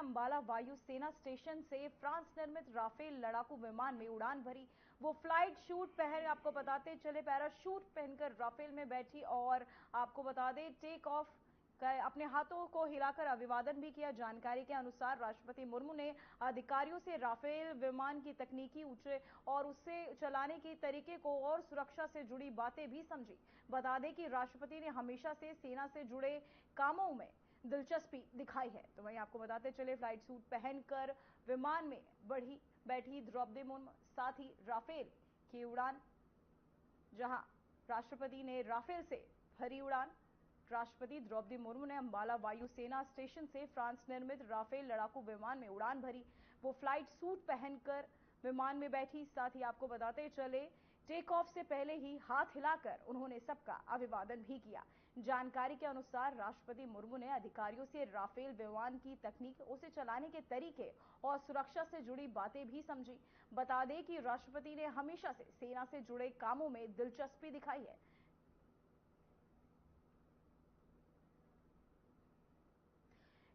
अंबाला वायु सेना स्टेशन से फ्रांस निर्मित राफेल लड़ाकू विमान में उड़ान भरी। वो फ्लाइट शूट पहन, आपको बताते चले, पैराशूट पहनकर राफेल में बैठी और आपको बता दें टेक ऑफ अपने हाथों को हिलाकर अभिवादन भी किया। जानकारी के अनुसार राष्ट्रपति मुर्मू ने अधिकारियों से राफेल विमान की तकनीकी ऊंचे और उसे चलाने के तरीके को और सुरक्षा से जुड़ी बातें भी समझी। बता दें कि राष्ट्रपति ने हमेशा से सेना से जुड़े कामों में दिलचस्पी दिखाई है। तो वहीं आपको बताते चले फ्लाइट सूट पहनकर विमान में बैठी द्रौपदी मुर्मू, साथ ही राफेल की उड़ान, जहां राष्ट्रपति ने राफेल से भरी उड़ान। राष्ट्रपति द्रौपदी मुर्मू ने अंबाला वायु सेना स्टेशन से फ्रांस निर्मित राफेल लड़ाकू विमान में उड़ान भरी। वो फ्लाइट सूट पहनकर विमान में बैठी, साथ ही आपको बताते चले टेक ऑफ से पहले ही हाथ हिलाकर उन्होंने सबका अभिवादन भी किया। जानकारी के अनुसार राष्ट्रपति मुर्मू ने अधिकारियों से राफेल विमान की तकनीक, उसे चलाने के तरीके और सुरक्षा से जुड़ी बातें भी समझी। बता दें कि राष्ट्रपति ने हमेशा से सेना से जुड़े कामों में दिलचस्पी दिखाई है।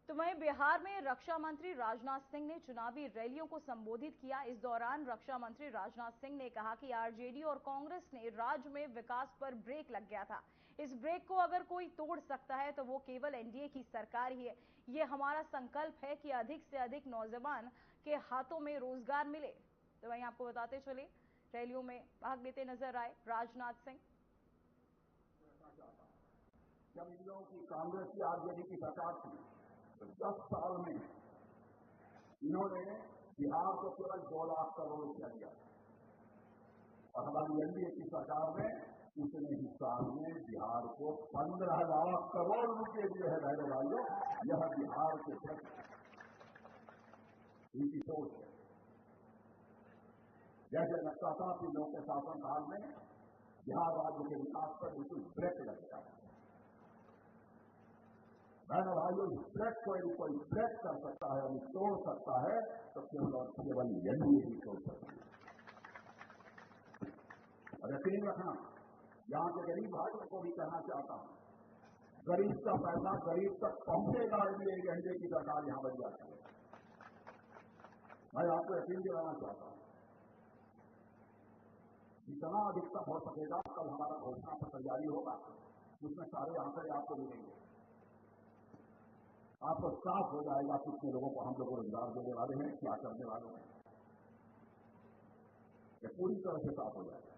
तो वहीं बिहार में रक्षा मंत्री राजनाथ सिंह ने चुनावी रैलियों को संबोधित किया। इस दौरान रक्षा मंत्री राजनाथ सिंह ने कहा कि आरजेडी और कांग्रेस ने राज्य में विकास पर ब्रेक लग गया था। इस ब्रेक को अगर कोई तोड़ सकता है तो वो केवल एनडीए की सरकार ही है। ये हमारा संकल्प है कि अधिक से अधिक नौजवान के हाथों में रोजगार मिले। तो वहीं आपको बताते चले रैलियों में भाग लेते नजर आए राजनाथ सिंह। जब इन लोगों की कांग्रेस की आरजेडी की सरकार थी, 10 साल में इन्होंने बिहार को केवल 2 लाख करोड़ रुपया दिया और हमारी एनडीए की सरकार ने उतने ही साल में बिहार को 15 लाख करोड़ रुपये दिए हैं। रहने वालों, यह बिहार के प्रति इनकी सोच है। जैसे लगता था कि लोगों के शासनकाल में बिहार राज्य के विकास पर बिल्कुल ब्रेक लग गया है। मैंने भाइयों, इस ब्रेक को यदि कोई ब्रेक कर सकता है और तोड़ सकता है तो केवल और केवल एनडीए ही तोड़ सकती है। और यकीन रखना, यहां के गरीब भाइयों को भी कहना चाहता हूं, गरीब का पैसा गरीब तक पहुंचेगा, इसलिए एनडीए की सरकार यहां बन जाती है। मैं आपको यकीन दिलाना चाहता हूं, जितना अधिकतम हो सकेगा कल हमारा घोषणा पत्र जारी होगा, उसमें सारे आंकड़े आपको मिलेंगे। आपको साफ हो जाएगा कितने लोगों को हम लोग रोजगार देने वाले हैं, क्या करने वाले हैं। ये पूरी तरह से साफ हो जाएगा।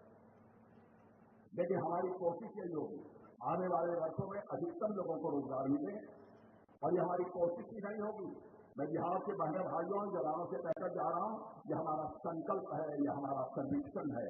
लेकिन हमारी कोशिश यही होगी, आने वाले वर्षों में अधिकतम लोगों को रोजगार मिले। और ये हमारी कोशिश ही नहीं होगी, मैं बिहार के बहने भाइयों जवानों से कहकर जा रहा हूं, यह हमारा संकल्प है, यह हमारा कन्विक्शन है।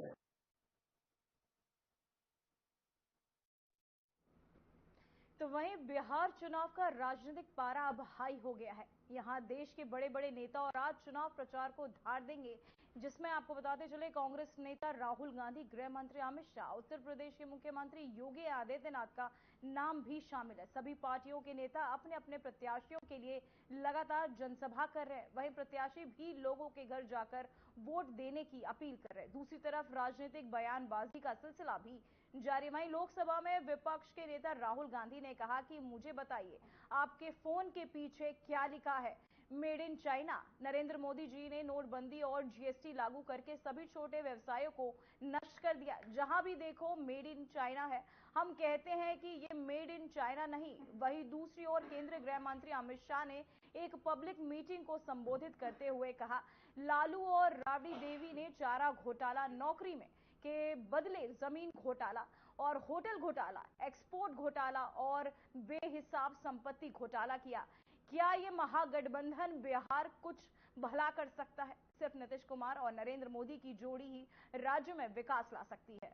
तो वहीं बिहार चुनाव का राजनीतिक पारा अब हाई हो गया है। यहां देश के बड़े बड़े नेता और आज चुनाव प्रचार को धार देंगे, जिसमें आपको बताते चले कांग्रेस नेता राहुल गांधी, गृह मंत्री अमित शाह, उत्तर प्रदेश के मुख्यमंत्री योगी आदित्यनाथ का नाम भी शामिल है। सभी पार्टियों के नेता अपने अपने प्रत्याशियों के लिए लगातार जनसभा कर रहे हैं। वहीं प्रत्याशी भी लोगों के घर जाकर वोट देने की अपील कर रहे हैं। दूसरी तरफ राजनीतिक बयानबाजी का सिलसिला भी जारी। वहीं लोकसभा में विपक्ष के नेता राहुल गांधी ने कहा कि मुझे बताइए आपके फोन के पीछे क्या लिखा है, made in China. Narendra Modi ji ने नोटबंदी और जीएसटी लागू करके सभी छोटे व्यवसायों को नष्ट कर दिया। जहां भी देखो मेड इन चाइना है। हम कहते हैं कि ये मेड इन चाइना नहीं। वहीं दूसरी ओर केंद्रीय गृह मंत्री अमित शाह ने एक पब्लिक मीटिंग को संबोधित करते हुए कहा, लालू और राबड़ी देवी ने चारा घोटाला, नौकरी में के बदले जमीन घोटाला और होटल घोटाला, एक्सपोर्ट घोटाला और बेहिसाब संपत्ति घोटाला किया। क्या ये महागठबंधन बिहार कुछ भला कर सकता है? सिर्फ नीतीश कुमार और नरेंद्र मोदी की जोड़ी ही राज्य में विकास ला सकती है।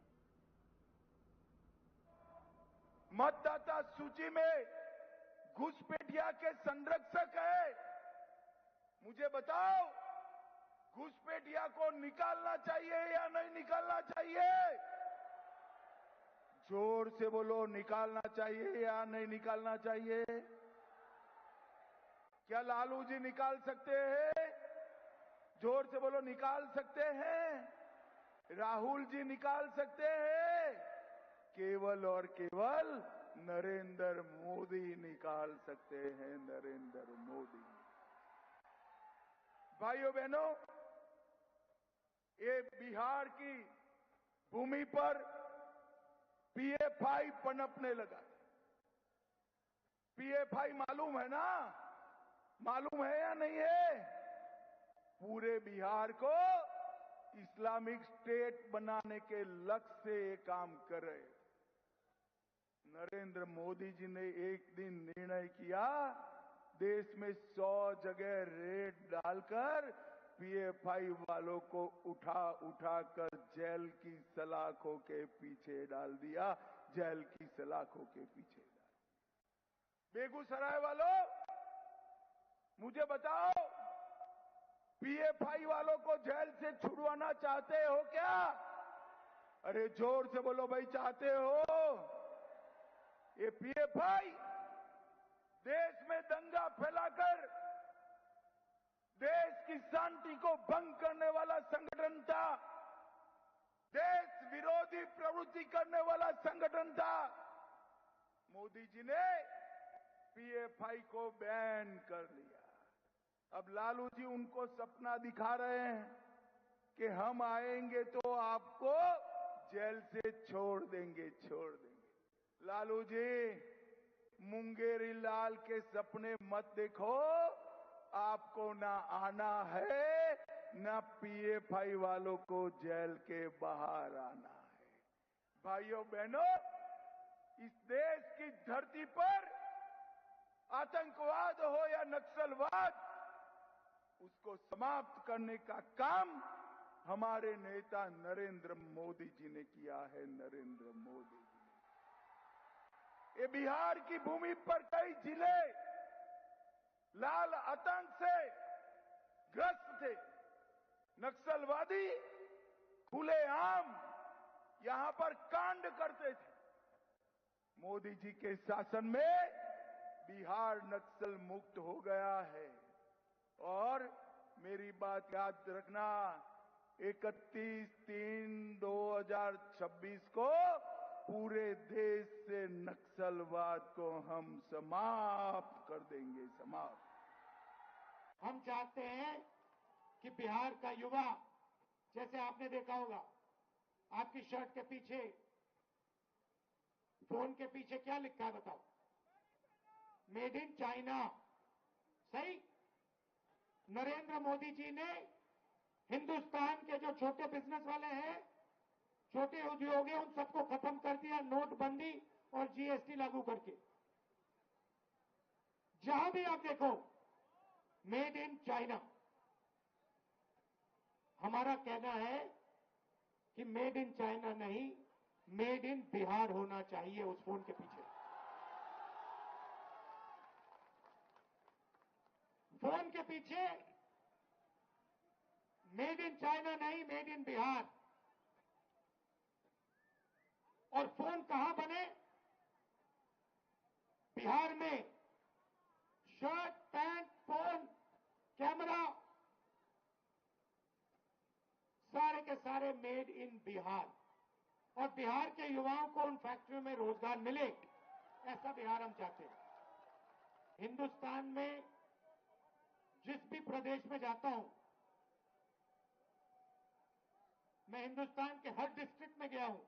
मतदाता सूची में घुसपैठिया के संरक्षक है। मुझे बताओ, घुसपैठिया को निकालना चाहिए या नहीं निकालना चाहिए? जोर से बोलो, निकालना चाहिए या नहीं निकालना चाहिए? क्या लालू जी निकाल सकते हैं? जोर से बोलो, निकाल सकते हैं? राहुल जी निकाल सकते हैं? केवल और केवल नरेंद्र मोदी निकाल सकते हैं। नरेंद्र मोदी। भाइयों बहनों, ये बिहार की भूमि पर पीएफआई पनपने लगा। पीएफआई मालूम है ना? मालूम है या नहीं है? पूरे बिहार को इस्लामिक स्टेट बनाने के लक्ष्य से ये काम कर रहे। नरेंद्र मोदी जी ने एक दिन निर्णय किया, देश में 100 जगह रेड डालकर पीएफआई वालों को उठा उठा कर जेल की सलाखों के पीछे डाल दिया। जेल की सलाखों के पीछे डाल। बेगूसराय वालों, मुझे बताओ, पीएफआई वालों को जेल से छुड़वाना चाहते हो क्या? अरे जोर से बोलो भाई, चाहते हो? ये पीएफआई देश में दंगा फैलाकर देश की शांति को भंग करने वाला संगठन था। देश विरोधी प्रवृत्ति करने वाला संगठन था। मोदी जी ने पीएफआई को बैन कर लिया। अब लालू जी उनको सपना दिखा रहे हैं कि हम आएंगे तो आपको जेल से छोड़ देंगे, छोड़ देंगे। लालू जी, मुंगेरी लाल के सपने मत देखो। आपको ना आना है, ना पीएफआई वालों को जेल के बाहर आना है। भाइयों बहनों, इस देश की धरती पर आतंकवाद हो या नक्सलवाद, उसको समाप्त करने का काम हमारे नेता नरेंद्र मोदी जी ने किया है। नरेंद्र मोदी जी ने। ये बिहार की भूमि पर कई जिले लाल आतंक से ग्रस्त थे। नक्सलवादी खुलेआम यहां पर कांड करते थे। मोदी जी के शासन में बिहार नक्सल मुक्त हो गया है। और मेरी बात याद रखना, 31/3/2026 को पूरे देश से नक्सलवाद को हम समाप्त कर देंगे, समाप्त। हम चाहते हैं कि बिहार का युवा, जैसे आपने देखा होगा, आपकी शर्ट के पीछे, फोन के पीछे क्या लिखा है बताओ? Made in China. सही? नरेंद्र मोदी जी ने हिंदुस्तान के जो छोटे बिजनेस वाले हैं, छोटे उद्योग हैं, उन सबको खत्म कर दिया, नोटबंदी और जीएसटी लागू करके। जहां भी आप देखो, मेड इन चाइना। हमारा कहना है कि मेड इन चाइना नहीं, मेड इन बिहार होना चाहिए उस फोन के पीछे। फोन के पीछे मेड इन चाइना नहीं, मेड इन बिहार। और फोन कहां बने? बिहार में। शर्ट, पैंट, फोन, कैमरा, सारे के सारे मेड इन बिहार। और बिहार के युवाओं को उन फैक्ट्रियों में रोजगार मिले, ऐसा बिहार हम चाहते हैं। हिंदुस्तान में जिस भी प्रदेश में जाता हूं, मैं हिंदुस्तान के हर डिस्ट्रिक्ट में गया हूं,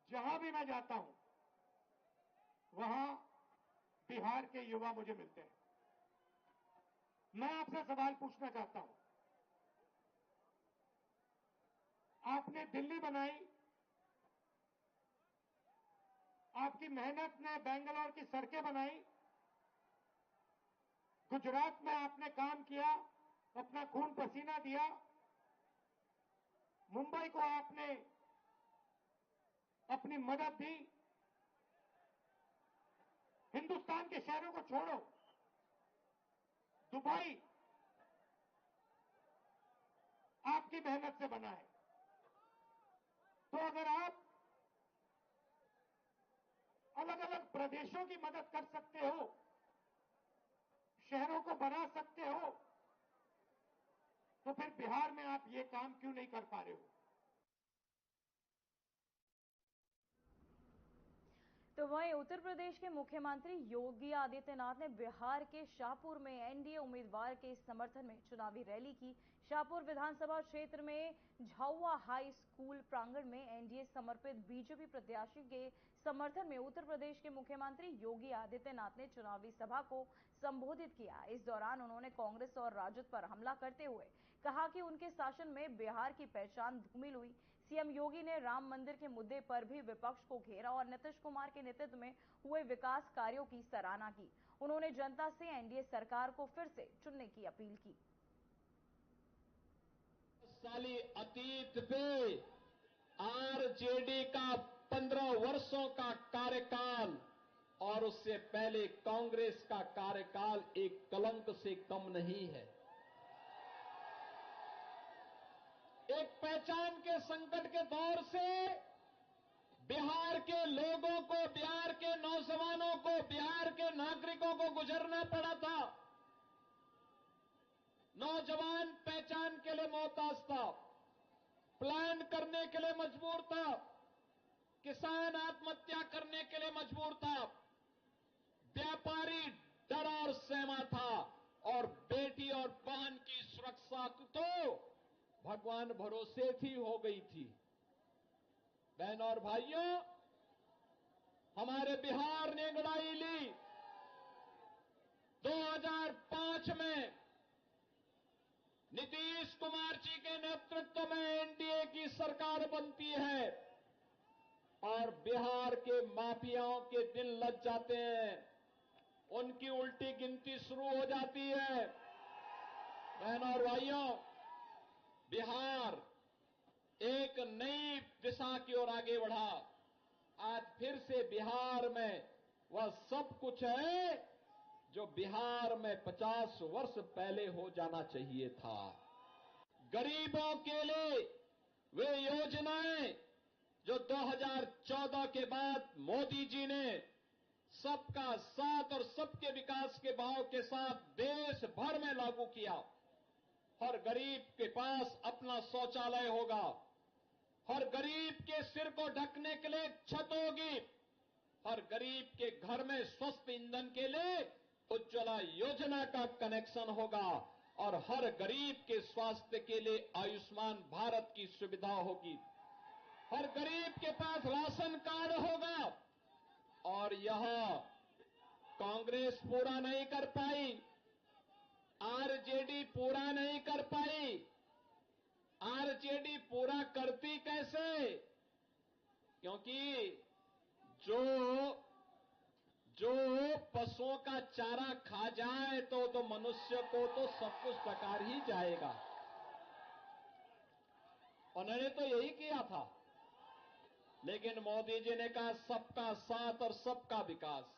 जहां भी मैं जाता हूं, वहां बिहार के युवा मुझे मिलते हैं। मैं आपसे सवाल पूछना चाहता हूं। आपने दिल्ली बनाई, आपकी मेहनत ने बेंगलोर की सड़कें बनाई, गुजरात में आपने काम किया, अपना खून पसीना दिया, मुंबई को आपने अपनी मदद दी। हिंदुस्तान के शहरों को छोड़ो, दुबई आपकी मेहनत से बना है। तो अगर आप अलग अलग प्रदेशों की मदद कर सकते हो, शहरों को बना सकते हो, तो फिर बिहार में आप ये काम क्यों नहीं कर पा रहे हो? तो वहीं उत्तर प्रदेश के मुख्यमंत्री योगी आदित्यनाथ ने बिहार के शाहपुर में एनडीए उम्मीदवार के समर्थन में चुनावी रैली की। शाहपुर विधानसभा क्षेत्र में झाउआ हाई स्कूल प्रांगण में एनडीए समर्पित बीजेपी प्रत्याशी के समर्थन में उत्तर प्रदेश के मुख्यमंत्री योगी आदित्यनाथ ने चुनावी सभा को संबोधित किया। इस दौरान उन्होंने कांग्रेस और राजद पर हमला करते हुए कहा कि उनके शासन में बिहार की पहचान धूमिल हुई। सीएम योगी ने राम मंदिर के मुद्दे पर भी विपक्ष को घेरा और नीतीश कुमार के नेतृत्व में हुए विकास कार्यों की सराहना की। उन्होंने जनता से एनडीए सरकार को फिर से चुनने की अपील की। साली अतीत पे आरजेडी का 15 वर्षों का कार्यकाल और उससे पहले कांग्रेस का कार्यकाल एक कलंक से कम नहीं है। एक पहचान के संकट के दौर से बिहार के लोगों को, बिहार के नौजवानों को, बिहार के नागरिकों को गुजरना पड़ा था। नौजवान पहचान के लिए मोहताज था, प्लान करने के लिए मजबूर था, किसान आत्महत्या करने के लिए मजबूर था, व्यापारी डर और सहमा था और बेटी और बहन की सुरक्षा तो भगवान भरोसे थी हो गई थी। बहनों और भाइयों, हमारे बिहार ने अंगड़ाई ली। 2005 में नीतीश कुमार जी के नेतृत्व में एनडीए की सरकार बनती है और बिहार के माफियाओं के दिन लग जाते हैं, उनकी उल्टी गिनती शुरू हो जाती है। बहनों और भाइयों, बिहार एक नई दिशा की ओर आगे बढ़ा। आज फिर से बिहार में वह सब कुछ है जो बिहार में 50 वर्ष पहले हो जाना चाहिए था। गरीबों के लिए वे योजनाएं जो 2014 के बाद मोदी जी ने सबका साथ और सबके विकास के भाव के साथ देश भर में लागू किया। हर गरीब के पास अपना शौचालय होगा, हर गरीब के सिर को ढकने के लिए छत होगी, हर गरीब के घर में स्वस्थ ईंधन के लिए उज्ज्वला योजना का कनेक्शन होगा और हर गरीब के स्वास्थ्य के लिए आयुष्मान भारत की सुविधा होगी। हर गरीब के पास राशन कार्ड होगा और यह कांग्रेस पूरा नहीं कर पाई, आरजेडी पूरा नहीं कर पाई। आरजेडी पूरा करती कैसे? क्योंकि जो पशुओं का चारा खा जाए तो मनुष्य को तो सब कुछ बेकार ही जाएगा। उन्होंने तो यही किया था, लेकिन मोदी जी ने कहा सबका साथ और सबका विकास।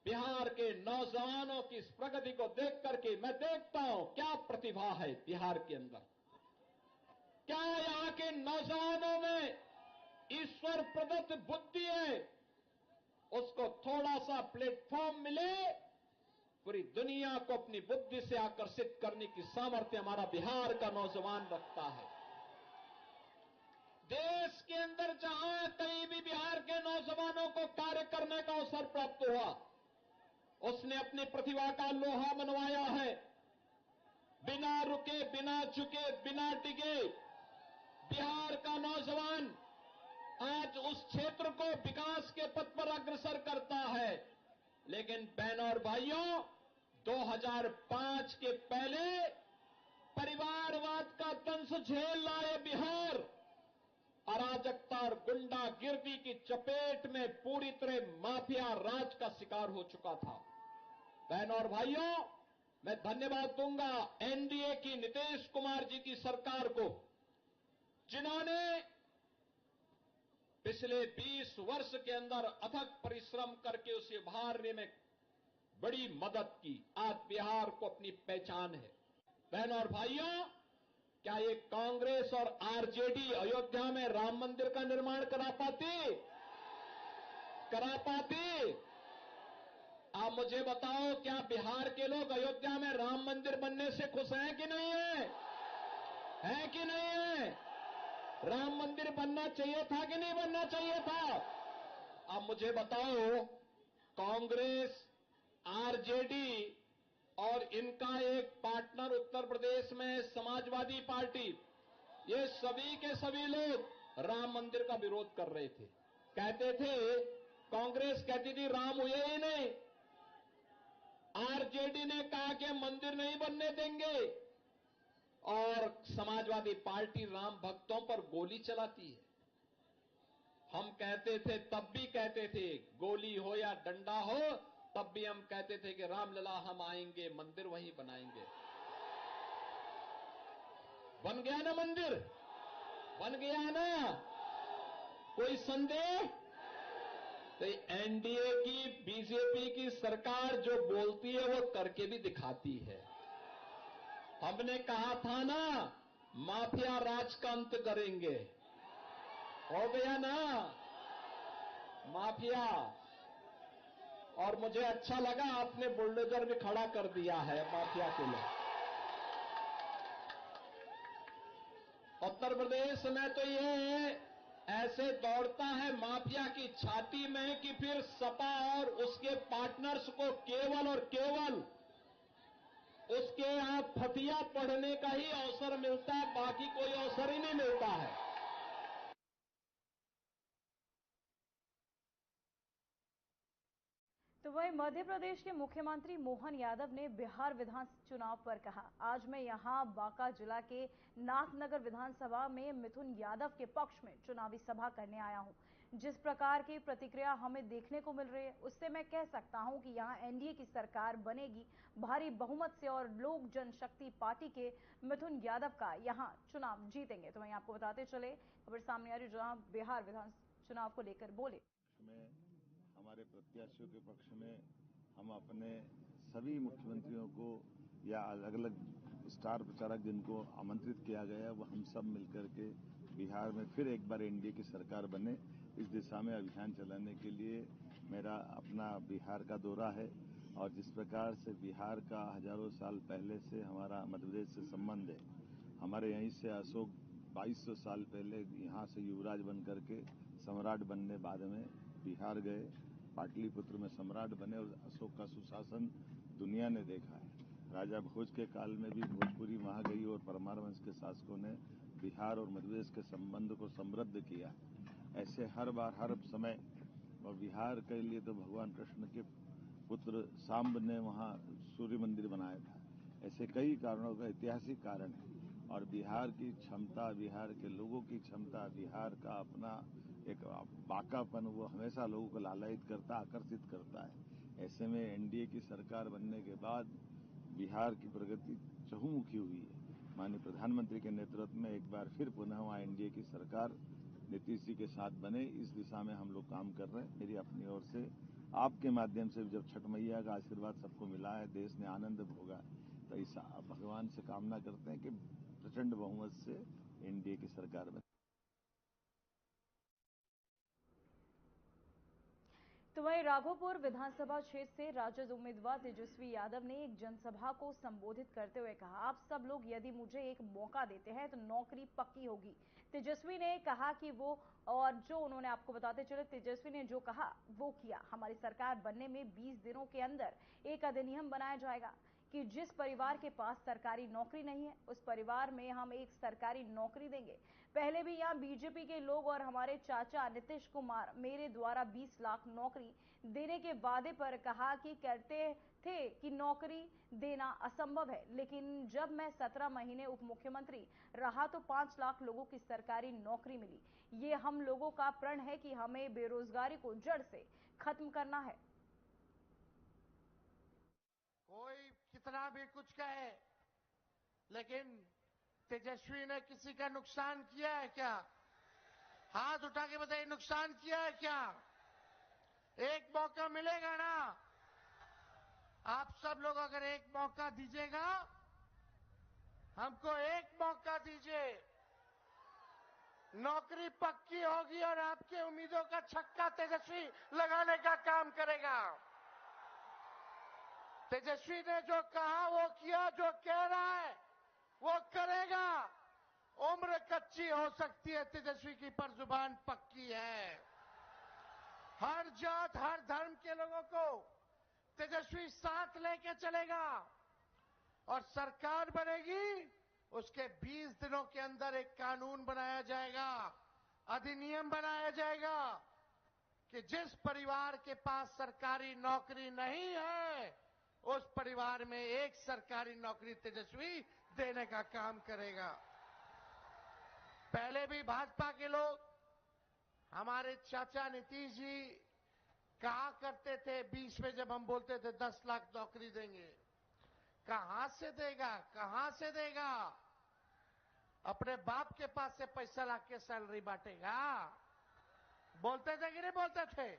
बिहार के नौजवानों की इस प्रगति को देख करके मैं देखता हूं क्या प्रतिभा है बिहार के अंदर, क्या यहां के नौजवानों में ईश्वर प्रदत्त बुद्धि है। उसको थोड़ा सा प्लेटफॉर्म मिले, पूरी दुनिया को अपनी बुद्धि से आकर्षित करने की सामर्थ्य हमारा बिहार का नौजवान रखता है। देश के अंदर जहां कहीं भी बिहार के नौजवानों को कार्य करने का अवसर प्राप्त हुआ, उसने अपनी प्रतिभा का लोहा मनवाया है। बिना रुके, बिना झुके, बिना डिगे बिहार का नौजवान आज उस क्षेत्र को विकास के पथ पर अग्रसर करता है। लेकिन बहनों और भाइयों, 2005 के पहले परिवारवाद का दंश झेल लाए बिहार अराजकता और गुंडागिर्दी की चपेट में पूरी तरह माफिया राज का शिकार हो चुका था। बहनों और भाइयों, मैं धन्यवाद दूंगा एनडीए की नीतीश कुमार जी की सरकार को, जिन्होंने पिछले 20 वर्ष के अंदर अथक परिश्रम करके उसे उभारने में बड़ी मदद की। आज बिहार को अपनी पहचान है। बहनों और भाइयों, क्या ये कांग्रेस और आरजेडी अयोध्या में राम मंदिर का निर्माण करा पाती? आप मुझे बताओ, क्या बिहार के लोग अयोध्या में राम मंदिर बनने से खुश हैं कि नहीं है? हैं कि नहीं है? राम मंदिर बनना चाहिए था कि नहीं बनना चाहिए था? अब मुझे बताओ, कांग्रेस, आरजेडी और इनका एक पार्टनर उत्तर प्रदेश में समाजवादी पार्टी, ये सभी के सभी लोग राम मंदिर का विरोध कर रहे थे। कहते थे, कांग्रेस कहती थी राम हुए ही नहीं, आरजेडी ने कहा कि मंदिर नहीं बनने देंगे, और समाजवादी पार्टी राम भक्तों पर गोली चलाती है। हम कहते थे, तब भी कहते थे, गोली हो या डंडा हो, तब भी हम कहते थे कि रामलला हम आएंगे, मंदिर वहीं बनाएंगे। बन गया ना मंदिर, बन गया ना, कोई संदेह? तो एनडीए की, बीजेपी की सरकार जो बोलती है वो करके भी दिखाती है। हमने कहा था ना, माफिया राज का अंत करेंगे, हो गया ना माफिया। और मुझे अच्छा लगा, आपने बुलडोजर भी खड़ा कर दिया है माफिया के लिए। उत्तर प्रदेश में तो ये ऐसे दौड़ता है माफिया की छाती में कि फिर सपा और उसके पार्टनर्स को केवल और केवल उसके यहां फतिया पढ़ने का ही अवसर मिलता है, बाकी कोई अवसर ही नहीं मिलता है। तो वहीं मध्य प्रदेश के मुख्यमंत्री मोहन यादव ने बिहार विधान चुनाव पर कहा, आज मैं यहां बांका जिला के नाथनगर विधानसभा में मिथुन यादव के पक्ष में चुनावी सभा करने आया हूं। जिस प्रकार की प्रतिक्रिया हमें देखने को मिल रही है, उससे मैं कह सकता हूं कि यहां एनडीए की सरकार बनेगी भारी बहुमत से और लोक जनशक्ति पार्टी के मिथुन यादव का यहां चुनाव जीतेंगे। तो वहीं आपको बताते चले, खबर सामने आ रही जहां बिहार विधान चुनाव को लेकर बोले। हमारे प्रत्याशियों के पक्ष में हम अपने सभी मुख्यमंत्रियों को या अलग अलग स्टार प्रचारक जिनको आमंत्रित किया गया, वो हम सब मिलकर के बिहार में फिर एक बार एनडीए की सरकार बने, इस दिशा में अभियान चलाने के लिए मेरा अपना बिहार का दौरा है। और जिस प्रकार से बिहार का हजारों साल पहले से हमारा मध्य प्रदेश से संबंध है, हमारे यहीं से अशोक 2200 साल पहले यहाँ से युवराज बन करके सम्राट बनने बाद में बिहार गए, पाटलिपुत्र में सम्राट बने और अशोक का सुशासन दुनिया ने देखा है। राजा भोज के काल में भी भोजपुरी वहां गई और परमार वंश के शासकों ने बिहार और मध्य प्रदेश के संबंध को समृद्ध किया। ऐसे हर बार हर समय, और बिहार के लिए तो भगवान कृष्ण के पुत्र सांब ने वहां सूर्य मंदिर बनाया था। ऐसे कई कारणों का ऐतिहासिक कारण है और बिहार की क्षमता, बिहार के लोगों की क्षमता, बिहार का अपना एक बाकापन, वो हमेशा लोगों को लालायित करता, आकर्षित करता है। ऐसे में एनडीए की सरकार बनने के बाद बिहार की प्रगति चहुमुखी हुई है। माननीय प्रधानमंत्री के नेतृत्व में एक बार फिर पुनः वहां एनडीए की सरकार नीतीश जी के साथ बने, इस दिशा में हम लोग काम कर रहे हैं। मेरी अपनी ओर से आपके माध्यम से जब छठ मैया का आशीर्वाद सबको मिला है, देश ने आनंद भोगा, तो इस भगवान से कामना करते हैं कि प्रचंड बहुमत से एनडीए की सरकार बने। तो वहीं राघोपुर विधानसभा क्षेत्र से राजद उम्मीदवार तेजस्वी यादव ने एक जनसभा को संबोधित करते हुए कहा, आप सब लोग यदि मुझे एक मौका देते हैं तो नौकरी पक्की होगी। तेजस्वी ने कहा कि वो, और जो उन्होंने आपको बताते चले, तेजस्वी ने जो कहा वो किया। हमारी सरकार बनने में 20 दिनों के अंदर एक अधिनियम बनाया जाएगा कि जिस परिवार के पास सरकारी नौकरी नहीं है, उस परिवार में हम एक सरकारी नौकरी देंगे। पहले भी यहाँ बीजेपी के लोग और हमारे चाचा नीतीश कुमार मेरे द्वारा 20 लाख नौकरी देने के वादे पर कहा कि करते थे कि नौकरी देना असंभव है, लेकिन जब मैं 17 महीने उप मुख्यमंत्री रहा तो 5 लाख लोगों की सरकारी नौकरी मिली। ये हम लोगों का प्रण है कि हमें बेरोजगारी को जड़ से खत्म करना है। कोई कितना भी कुछ कहे, लेकिन तेजस्वी ने किसी का नुकसान किया है क्या? हाथ उठा के बताइए, नुकसान किया है क्या? एक मौका मिलेगा ना? आप सब लोग अगर एक मौका दीजिएगा, हमको एक मौका दीजिए, नौकरी पक्की होगी और आपकी उम्मीदों का छक्का तेजस्वी लगाने का काम करेगा। तेजस्वी ने जो कहा वो किया, जो कह रहा है वो करेगा। उम्र कच्ची हो सकती है तेजस्वी की, पर जुबान पक्की है। हर जात हर धर्म के लोगों को तेजस्वी साथ लेके चलेगा और सरकार बनेगी। उसके 20 दिनों के अंदर एक कानून बनाया जाएगा, अधिनियम बनाया जाएगा कि जिस परिवार के पास सरकारी नौकरी नहीं है उस परिवार में एक सरकारी नौकरी तेजस्वी देने का काम करेगा। पहले भी भाजपा के लोग, हमारे चाचा नीतीश जी कहा करते थे 20 में जब हम बोलते थे 10 लाख नौकरी देंगे, कहां से देगा, कहां से देगा? अपने बाप के पास से पैसा लाके सैलरी बांटेगा? बोलते थे कि नहीं बोलते थे?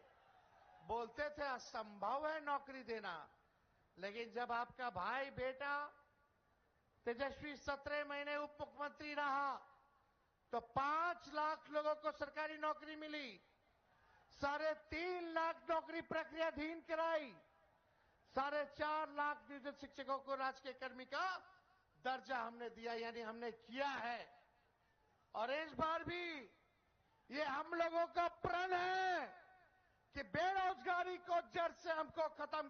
बोलते थे असंभव है नौकरी देना। लेकिन जब आपका भाई बेटा तेजस्वी 17 महीने उप मुख्यमंत्री रहा तो 5 लाख लोगों को सरकारी नौकरी मिली, 3.5 लाख नौकरी प्रक्रियाधीन कराई, 4.5 लाख नियोजित शिक्षकों को राजकीय कर्मी का दर्जा हमने दिया, यानी हमने किया है। और इस बार भी ये हम लोगों का प्रण है कि बेरोजगारी को जड़ से हमको खत्म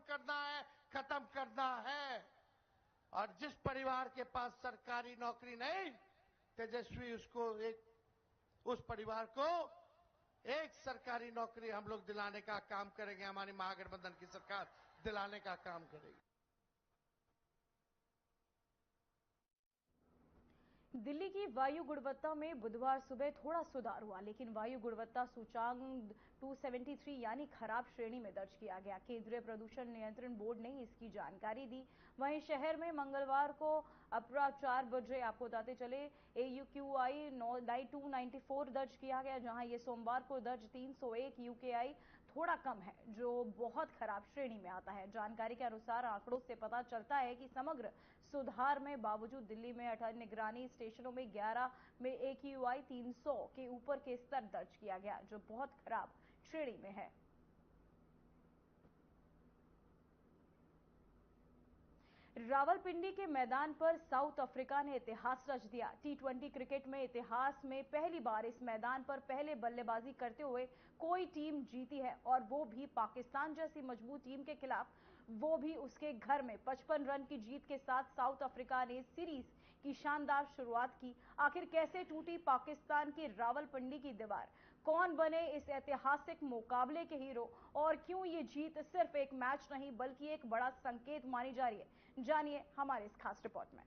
करना है। और जिस परिवार के पास सरकारी नौकरी नहीं, तेजस्वी उस परिवार को एक सरकारी नौकरी हम लोग दिलाने का काम करेंगे। हमारी महागठबंधन की सरकार दिलाने का काम करेगी। दिल्ली की वायु गुणवत्ता में बुधवार सुबह थोड़ा सुधार हुआ, लेकिन वायु गुणवत्ता सूचांक 273 यानी खराब श्रेणी में दर्ज किया गया। केंद्रीय प्रदूषण नियंत्रण बोर्ड ने इसकी जानकारी दी। वहीं शहर में मंगलवार को अपराह 4 बजे आपको बताते चले AQI 294 दर्ज किया गया, जहां ये सोमवार को दर्ज 301 UKI थोड़ा कम है, जो बहुत खराब श्रेणी में आता है। जानकारी के अनुसार आंकड़ों से पता चलता है कि समग्र सुधार में बावजूद दिल्ली में 18 निगरानी स्टेशनों में 11 में AQI 300 के ऊपर के स्तर दर्ज किया गया, जो बहुत खराब श्रेणी में है। रावलपिंडी के मैदान पर साउथ अफ्रीका ने इतिहास रच दिया। T20 क्रिकेट में इतिहास में पहली बार इस मैदान पर पहले बल्लेबाजी करते हुए कोई टीम जीती है, और वो भी पाकिस्तान जैसी मजबूत टीम के खिलाफ, वो भी उसके घर में। 55 रन की जीत के साथ साउथ अफ्रीका ने सीरीज की शानदार शुरुआत की। आखिर कैसे टूटी पाकिस्तान की रावलपिंडी की दीवार, कौन बने इस ऐतिहासिक मुकाबले के हीरो, और क्यों ये जीत सिर्फ एक मैच नहीं बल्कि एक बड़ा संकेत मानी जा रही है, जानिए हमारे इस खास रिपोर्ट में।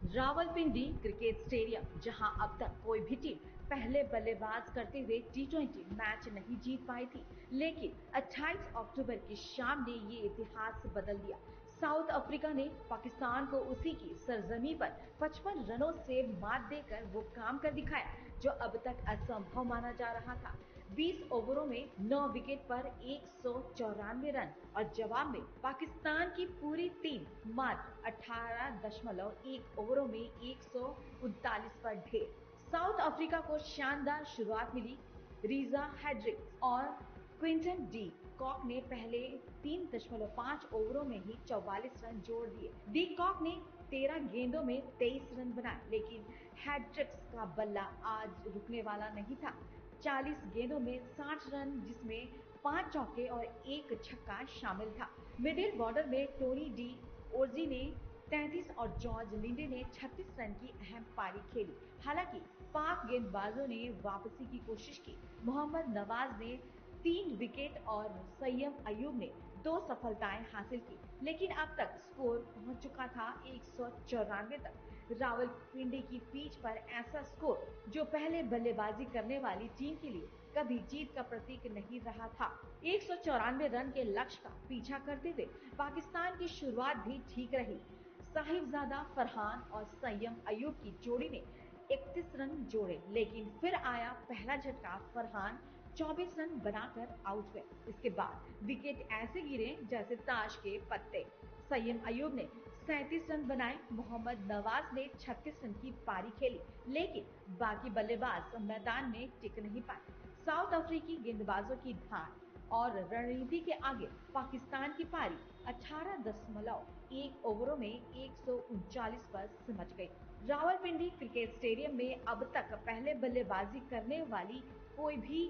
रावलपिंडी क्रिकेट स्टेडियम, जहां अब तक कोई भी टीम पहले बल्लेबाज करते हुए T20 मैच नहीं जीत पाई थी, लेकिन 28 अक्टूबर की शाम ने ये इतिहास बदल दिया। साउथ अफ्रीका ने पाकिस्तान को उसी की सरजमी पर 55 रनों से मात देकर वो काम कर दिखाया जो अब तक असंभव माना जा रहा था। 20 ओवरों में 9 विकेट पर 194 रन और जवाब में पाकिस्तान की पूरी टीम मात्र 18.1 ओवरों में 139 पर ढेर। साउथ अफ्रीका को शानदार शुरुआत मिली। रीजा हेड्रिक्स और क्विंटन डी कॉक ने पहले 3.5 ओवरों में ही 44 रन जोड़ दिए। डी कॉक ने 13 गेंदों में 23 रन बनाए, लेकिन हेड्रिक्स का बल्ला आज रुकने वाला नहीं था। 40 गेंदों में 60 रन, जिसमें 5 चौके और 1 छक्का शामिल था। मिडिल बॉर्डर में टोनी डी ओर्जी ने 33 और जॉर्ज लिंडे ने 36 रन की अहम पारी खेली। हालांकि पाक गेंदबाजों ने वापसी की कोशिश की। मोहम्मद नवाज ने 3 विकेट और सय्यम अयूब ने 2 सफलताएं हासिल की, लेकिन अब तक स्कोर पहुंच चुका था 194 तक। रावलपिंडी की पिच पर ऐसा स्कोर, जो पहले बल्लेबाजी करने वाली टीम के लिए कभी जीत का प्रतीक नहीं रहा था। 194 रन के लक्ष्य का पीछा करते हुए पाकिस्तान की शुरुआत भी ठीक रही। साहिबजादा फरहान और सय्यम अयूब की जोड़ी ने 31 रन जोड़े, लेकिन फिर आया पहला झटका। फरहान 24 रन बनाकर आउट हुए। इसके बाद विकेट ऐसे गिरे जैसे ताश के पत्ते। सय्यम अयूब ने 37 रन बनाए। मोहम्मद नवाज ने 36 रन की पारी खेली, लेकिन बाकी बल्लेबाज मैदान में टिक नहीं पाए। साउथ अफ्रीकी गेंदबाजों की धार और रणनीति के आगे पाकिस्तान की पारी 18.1 ओवरों में 139 पर सिमट गई। रावलपिंडी क्रिकेट स्टेडियम में अब तक पहले बल्लेबाजी करने वाली कोई भी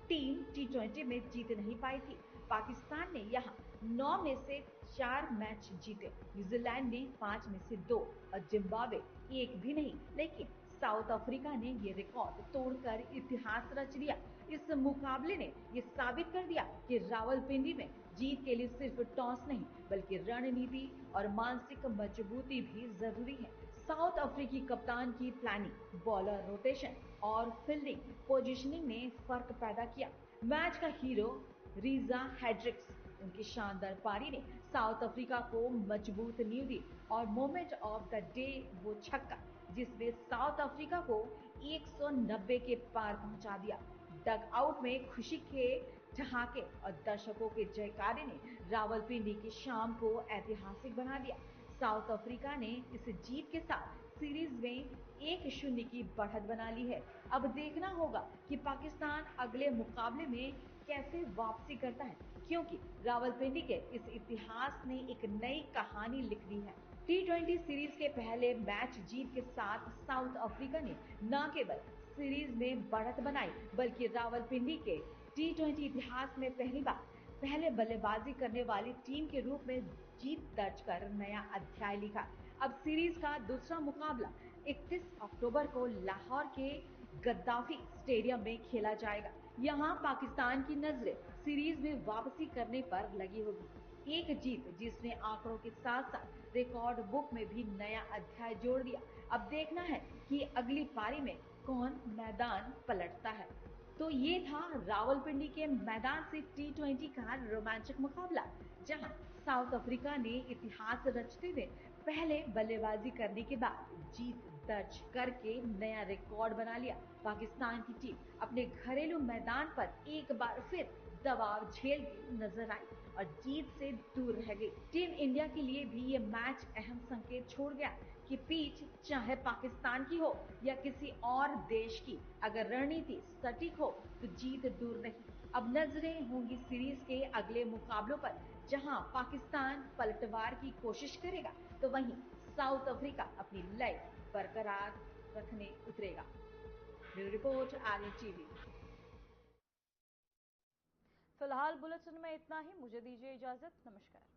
टीम T20 में जीत नहीं पाई थी। पाकिस्तान ने यहाँ 9 में से 4 मैच जीते, न्यूजीलैंड ने 5 में से 2 और जिम्बाब्वे 1 भी नहीं। लेकिन साउथ अफ्रीका ने ये रिकॉर्ड तोड़कर इतिहास रच दिया। इस मुकाबले ने ये साबित कर दिया कि रावलपिंडी में जीत के लिए सिर्फ टॉस नहीं बल्कि रणनीति और मानसिक मजबूती भी जरूरी है। साउथ अफ्रीकी कप्तान की प्लानिंग, बॉलर रोटेशन और फील्डिंग पोजीशनिंग ने फर्क पैदा किया। मैच का हीरो रीजा हेड्रिक्स, उनकी शानदार पारी ने साउथ अफ्रीका को मजबूत नींव दी और मोमेंट ऑफ द डे वो छक्का जिसने साउथ अफ्रीका को 190 के पार पहुंचा दिया। डग आउट में खुशी के ठहाके और दर्शकों के जयकारे ने रावलपिंडी की शाम को ऐतिहासिक बना दिया। साउथ अफ्रीका ने इस जीत के साथ सीरीज में 1-0 की बढ़त बना ली है। अब देखना होगा कि पाकिस्तान अगले मुकाबले में कैसे वापसी करता है, क्योंकि रावलपिंडी के इस इतिहास ने एक नई कहानी लिख दी है। T20 सीरीज के पहले मैच जीत के साथ साउथ अफ्रीका ने न केवल सीरीज में बढ़त बनाई बल्कि रावलपिंडी के T20 इतिहास में पहली बार पहले बल्लेबाजी करने वाली टीम के रूप में जीत दर्ज कर नया अध्याय लिखा। अब सीरीज का दूसरा मुकाबला 31 अक्टूबर को लाहौर के गद्दाफी स्टेडियम में खेला जाएगा। यहाँ पाकिस्तान की नजरें सीरीज में वापसी करने पर लगी होगी। एक जीत जिसने आंकड़ों के साथ साथ रिकॉर्ड बुक में भी नया अध्याय जोड़ दिया। अब देखना है कि अगली पारी में कौन मैदान पलटता है। तो ये था रावलपिंडी के मैदान से T20 का रोमांचक मुकाबला, जहां साउथ अफ्रीका ने इतिहास रचते हुए पहले बल्लेबाजी करने के बाद जीत दर्ज करके नया रिकॉर्ड बना लिया। पाकिस्तान की टीम अपने घरेलू मैदान पर एक बार फिर दबाव झेलती नजर आई और जीत से दूर रह गई। टीम इंडिया के लिए भी ये मैच अहम संकेत छोड़ गया कि पिच चाहे पाकिस्तान की हो या किसी और देश की, अगर रणनीति सटीक हो तो जीत दूर नहीं। अब नजरें होंगी सीरीज के अगले मुकाबलों पर, जहां पाकिस्तान पलटवार की कोशिश करेगा तो वहीं साउथ अफ्रीका अपनी लय बरकरार रखने उतरेगा। Bureau report, Aryan TV. फिलहाल बुलेटिन में इतना ही। मुझे दीजिए इजाजत। नमस्कार।